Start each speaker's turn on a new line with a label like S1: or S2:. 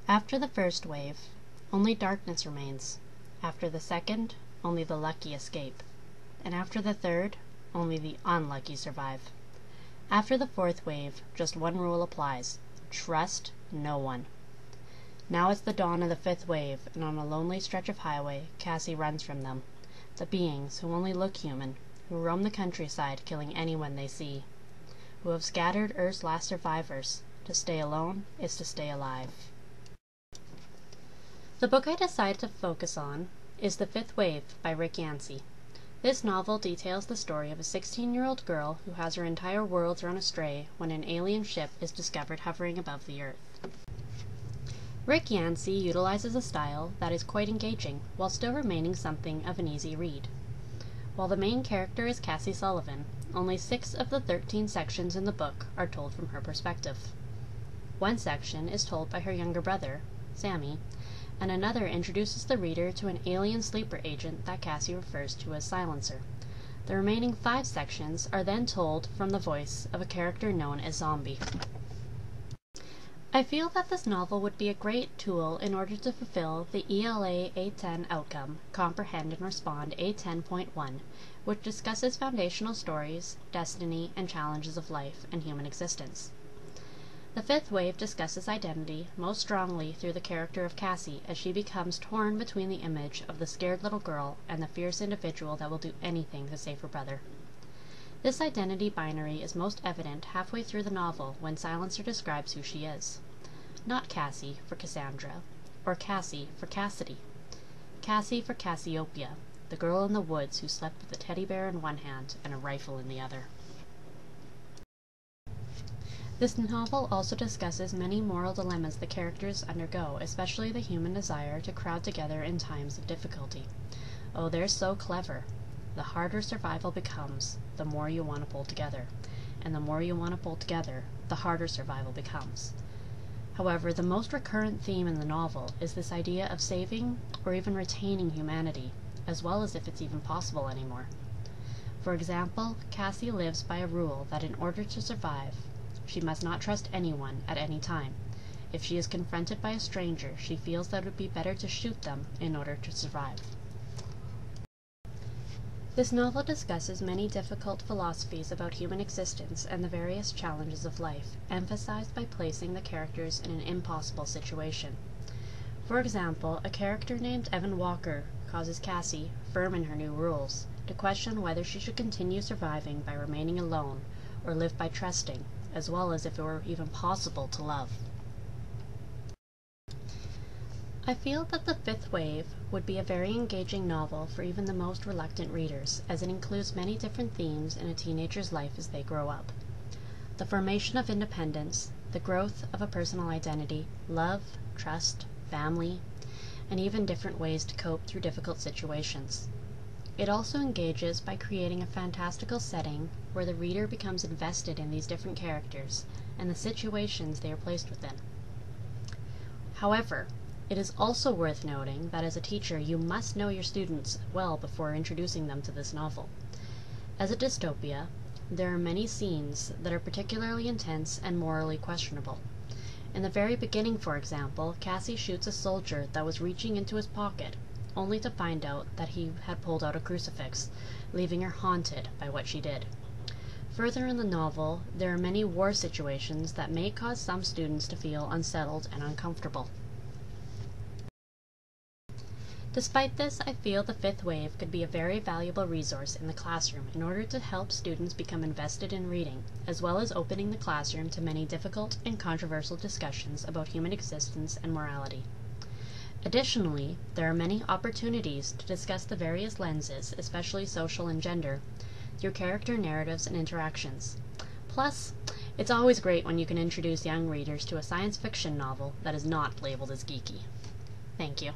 S1: After the first wave, only darkness remains. After the second, only the lucky escape. And after the third, only the unlucky survive. After the fourth wave, just one rule applies: trust no one. Now it's the dawn of the fifth wave, and on a lonely stretch of highway, Cassie runs from them, the beings who only look human, who roam the countryside killing anyone they see, who have scattered Earth's last survivors. To stay alone is to stay alive. The book I decided to focus on is The Fifth Wave by Rick Yancey. This novel details the story of a 16-year-old girl who has her entire world run astray when an alien ship is discovered hovering above the Earth. Rick Yancey utilizes a style that is quite engaging, while still remaining something of an easy read. While the main character is Cassie Sullivan, only 6 of the 13 sections in the book are told from her perspective. One section is told by her younger brother, Sammy, and another introduces the reader to an alien sleeper agent that Cassie refers to as Silencer. The remaining 5 sections are then told from the voice of a character known as Zombie. I feel that this novel would be a great tool in order to fulfill the ELA A10 outcome, Comprehend and Respond A10.1, which discusses foundational stories, destiny, and challenges of life and human existence. The fifth wave discusses identity most strongly through the character of Cassie as she becomes torn between the image of the scared little girl and the fierce individual that will do anything to save her brother. This identity binary is most evident halfway through the novel when Silencer describes who she is. Not Cassie for Cassandra, or Cassie for Cassidy. Cassie for Cassiopeia, the girl in the woods who slept with a teddy bear in one hand and a rifle in the other. This novel also discusses many moral dilemmas the characters undergo, especially the human desire to crowd together in times of difficulty. Oh, they're so clever. The harder survival becomes, the more you want to pull together. And the more you want to pull together, the harder survival becomes. However, the most recurrent theme in the novel is this idea of saving or even retaining humanity, as well as if it's even possible anymore. For example, Cassie lives by a rule that in order to survive, she must not trust anyone at any time. If she is confronted by a stranger, she feels that it would be better to shoot them in order to survive. This novel discusses many difficult philosophies about human existence and the various challenges of life, emphasized by placing the characters in an impossible situation. For example, a character named Evan Walker causes Cassie, firm in her new rules, to question whether she should continue surviving by remaining alone or live by trusting, as well as if it were even possible to love. I feel that The Fifth Wave would be a very engaging novel for even the most reluctant readers, as it includes many different themes in a teenager's life as they grow up. The formation of independence, the growth of a personal identity, love, trust, family, and even different ways to cope through difficult situations. It also engages by creating a fantastical setting where the reader becomes invested in these different characters and the situations they are placed within. However, it is also worth noting that as a teacher you must know your students well before introducing them to this novel. As a dystopia, there are many scenes that are particularly intense and morally questionable. In the very beginning, for example, Cassie shoots a soldier that was reaching into his pocket, only to find out that he had pulled out a crucifix, leaving her haunted by what she did. Further in the novel, there are many war situations that may cause some students to feel unsettled and uncomfortable. Despite this, I feel The Fifth Wave could be a very valuable resource in the classroom in order to help students become invested in reading, as well as opening the classroom to many difficult and controversial discussions about human existence and morality. Additionally, there are many opportunities to discuss the various lenses, especially social and gender, through character narratives and interactions. Plus, it's always great when you can introduce young readers to a science fiction novel that is not labeled as geeky. Thank you.